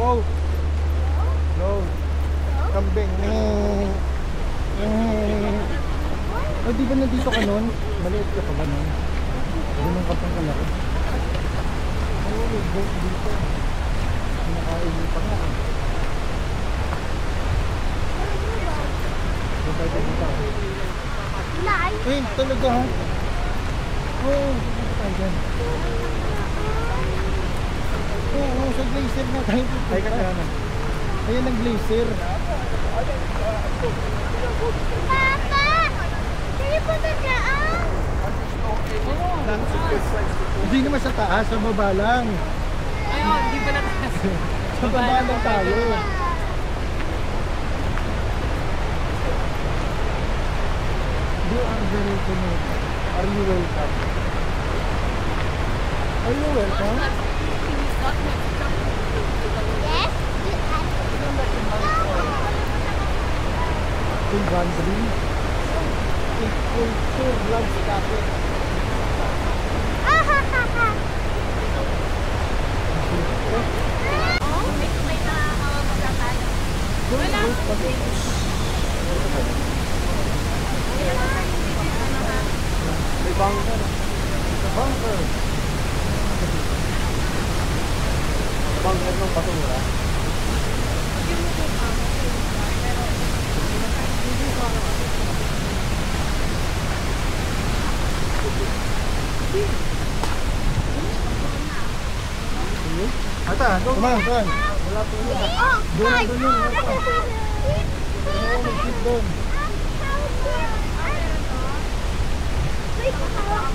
Goat. Goat. Kambing. Oh, di ba nandito ka nun? Maliit ka pa ba nun? Ganun ka pang kalaki. Oh, may goat dito. Kinakain pa nga. Bantay ka dito. Uy, talaga ha? Oo, bantay dyan. Oo, sa glacier na tayo. Ay ka na. Ayan ang glacier. Papa! Hindi po nagaan! Hindi naman sa taas, sa baba lang. Ayun, hindi pa natas. Sa baba lang tayo. You are very welcome. Are you welcome? Are you welcome? Yes? In Gandri. Culture loves cafe. Ah, ha, ha, ha. Oh, may nakakawag tayo. Wala. May bunker. Bunker. Bunker ng basura. Ata, doon. Wala po yun. Oh, Doon, guys! doon yun. Oo, mag-sit doon. Wait, hawak.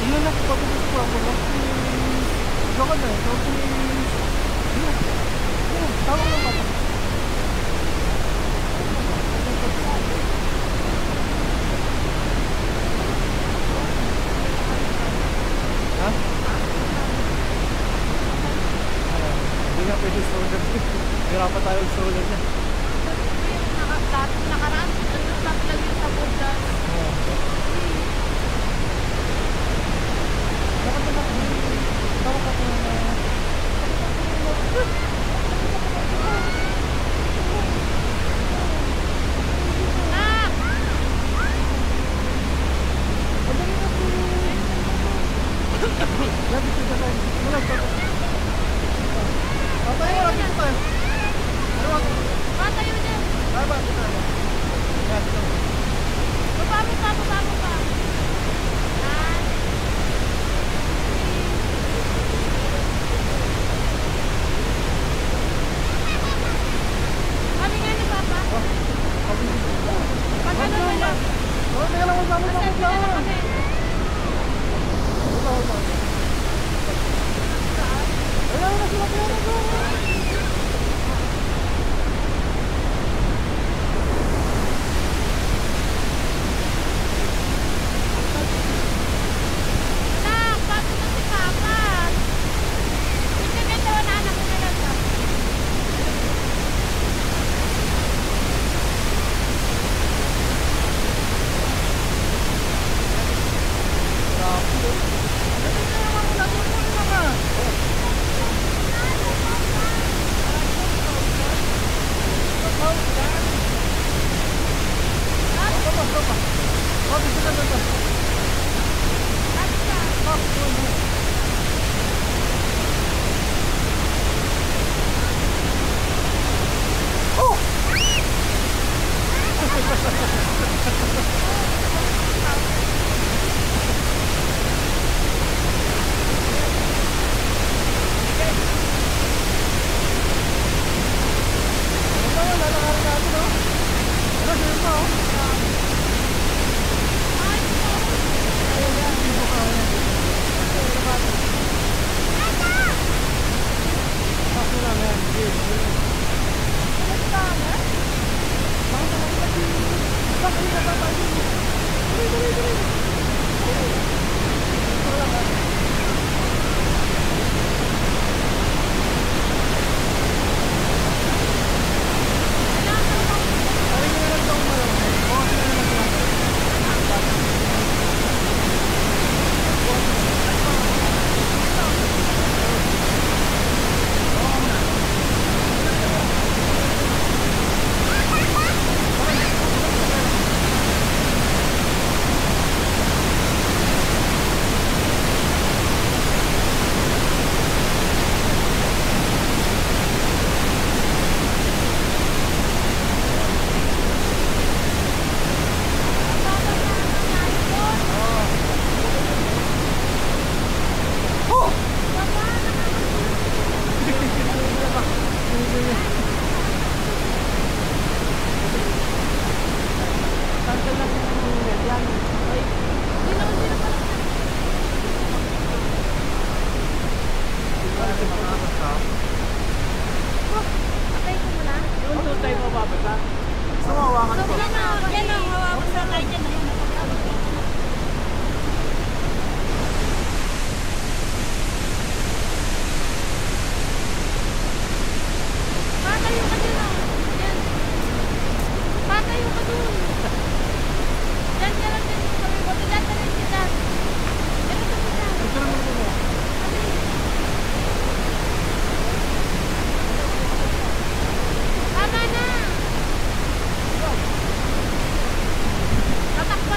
Yun ang pag-ubus ko ako. Saka na, tawag lang ako. Ha? Hindi nga pwede stroller. Hirapan tayo ang stroller niya. Nakaraan, stop lang yung sa Buddha. kasi makakasa. Patay ko muna. Yung two tayo mababasa. Sumawakan ko. Yan ang hawakan sa tayo dyan. Patayo ka dyan oh. Yan. Patayo ka dun. Yan, yan lang din. Sabi ko, tigat na rin kita. Yan ang kita. Ito naman ko mo. Tama na. Tatakbo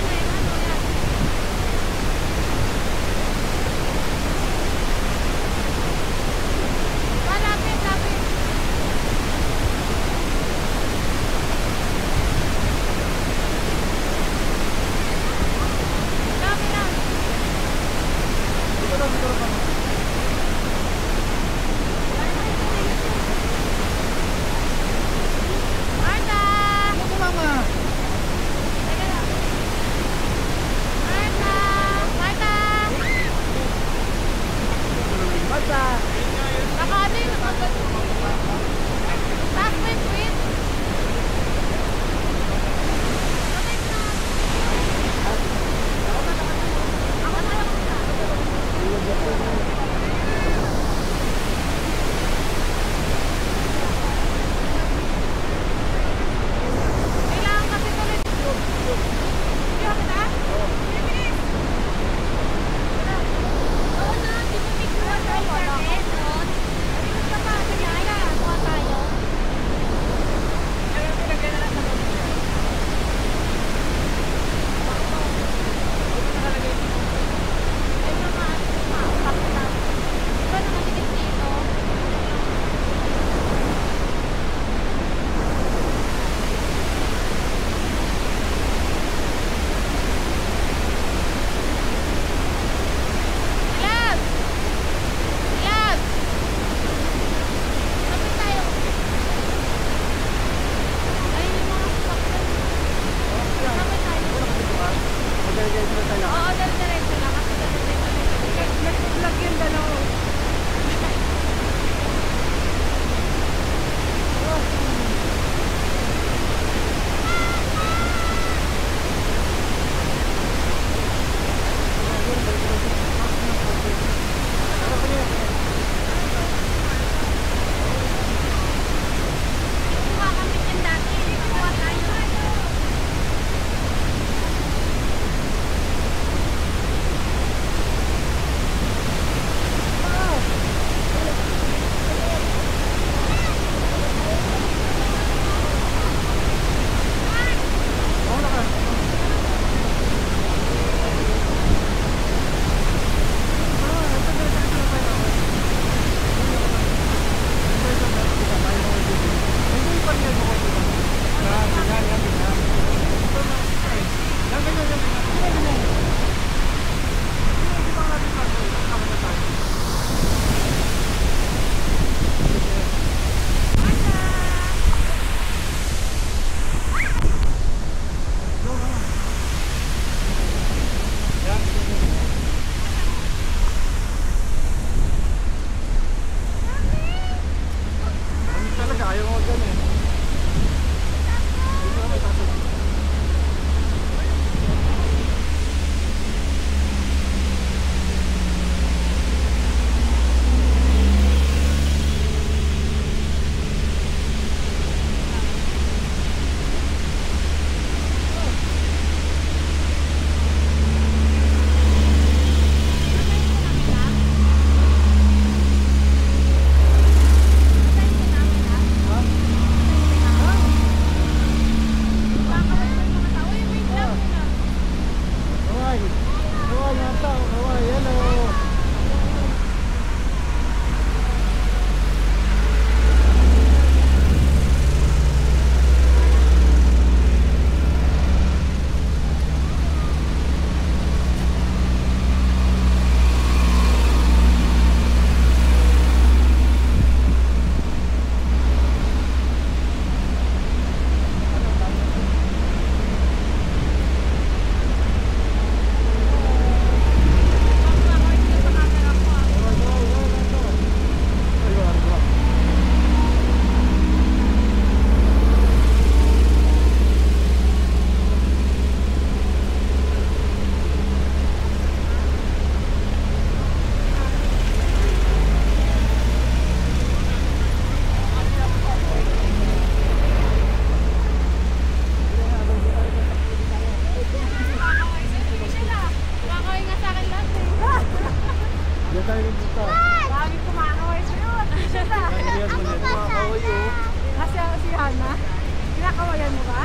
Binibigyan mo ba?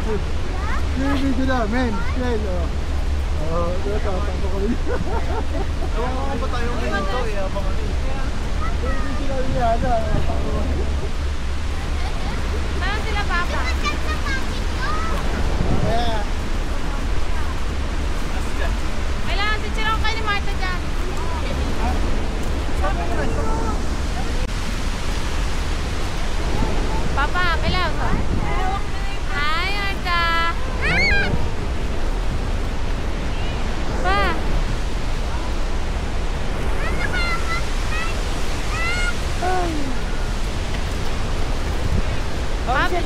Video namin. Shell, oh. Oh, ito, tapo kami. Ewan ko kung ba tayo ngayon ito eh, habang ano eh. Video namin yan, Saan sila, Papa? Kaya, Kailangan si Chirong kayo ni Martha dyan. Papa, kailangan. Hi, Martha. Pa. Papa.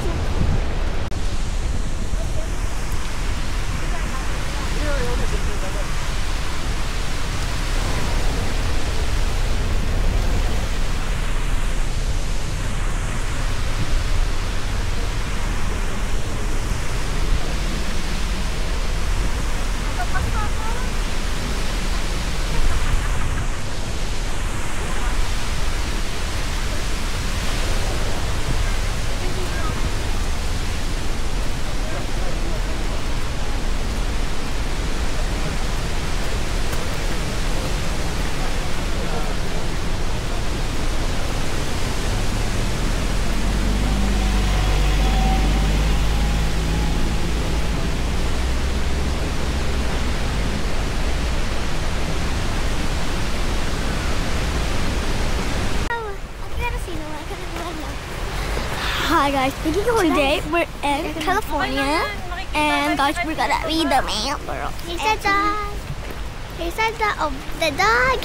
Hi guys, today we're in California and guys we're gonna read the mail. Here's the dog. Here's the dog. Oh, the dog.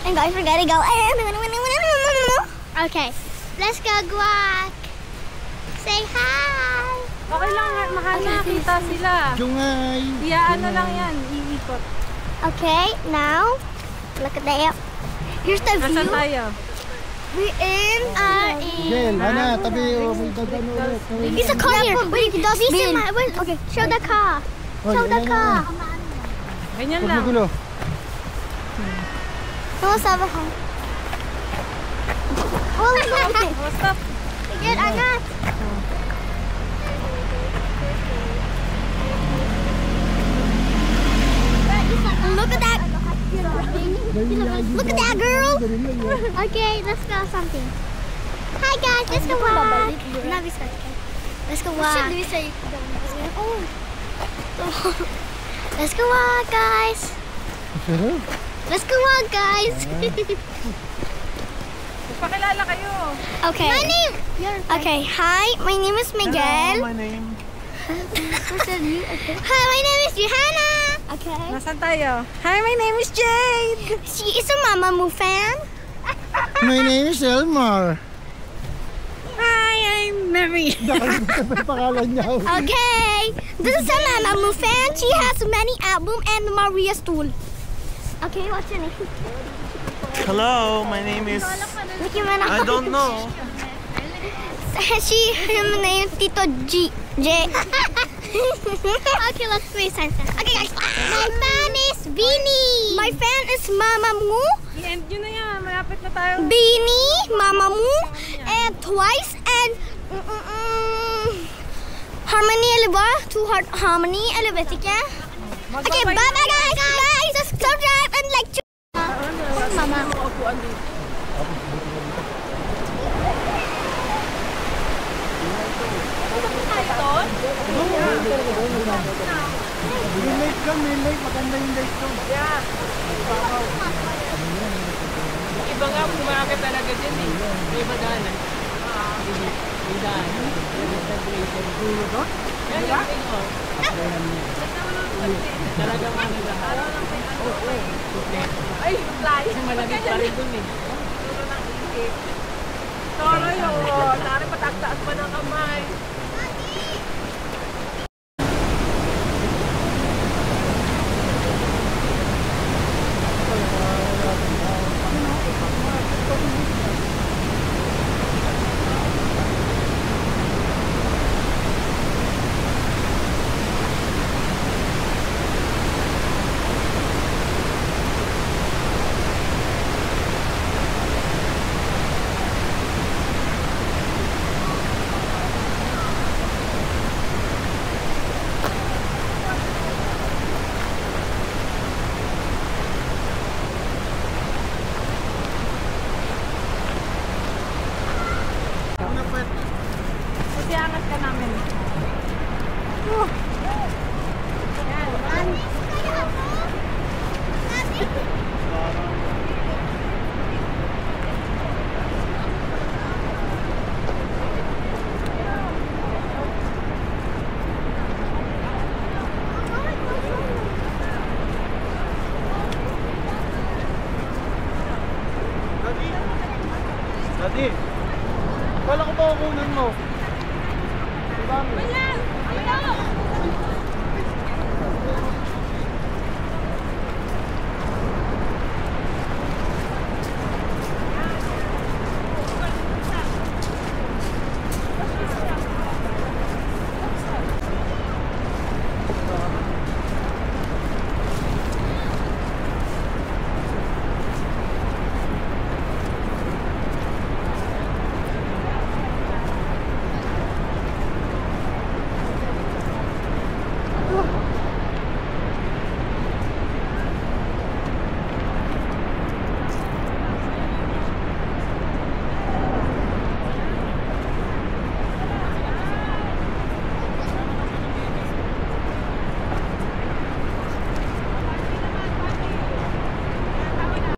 And guys we're gonna go. Okay, let's go Guac. Say hi. Okay lang, makakita sila. Jungay. Ano lang yan, iikot. Okay, now look at that. Here's the Nasaan view. tayo? We're in Shell, Hana, tabi, oh, may dadaan ulit. There's a car here. Wait, okay, show the car. Show the car. Ganyan Huwag lang. magulo. What's up? Oh, okay. Oh, stop. Good, Anat. Look at that. Look at that girl. Okay, let's go something. Hi guys, let's go walk. Let's go walk. Oh. Let's go walk, guys. Let's go walk, guys. Pakilala kayo. Okay. My name. Okay. Hi, my name is Miguel. My name. Hi, my name is Johanna. Okay. Nasaan tayo? Hi, my name is Jade. She is a Mamamoo fan. My name is Elmar. Hi, I'm Mary. Nakalimutan pa yung pangalan niya. Okay. This is a Mamamoo fan. She has many albums and Maria Stool. Okay, what's your name? Hello, my name is... Mickey Manalo. I don't know. Her name is Tito J. Okay, let's play sentence. Okay, guys. My fan is Beanie. My fan is Mamamoo. I-end nyo na yan. Malapit na tayo. Beanie, Mamamoo, and Twice, and Harmony, Aliba. Two Heart Harmony, Alibatika. Okay, bye bye, guys. Bye. Subscribe and like. Mama. May lake ka, may lake. Maganda yung lake ko. Iba nga, pumarapit talaga dyan eh. May madaanan. May daanan. Yan yung tingin. Talaga mga nagdaan. Ay, fly. Kasi malamig pa rin dun eh. Toro yun. Nari patagtaas pa ng kamay. Daddy, wala ko ba kukunan mo? Ang dami. Wala! Wala!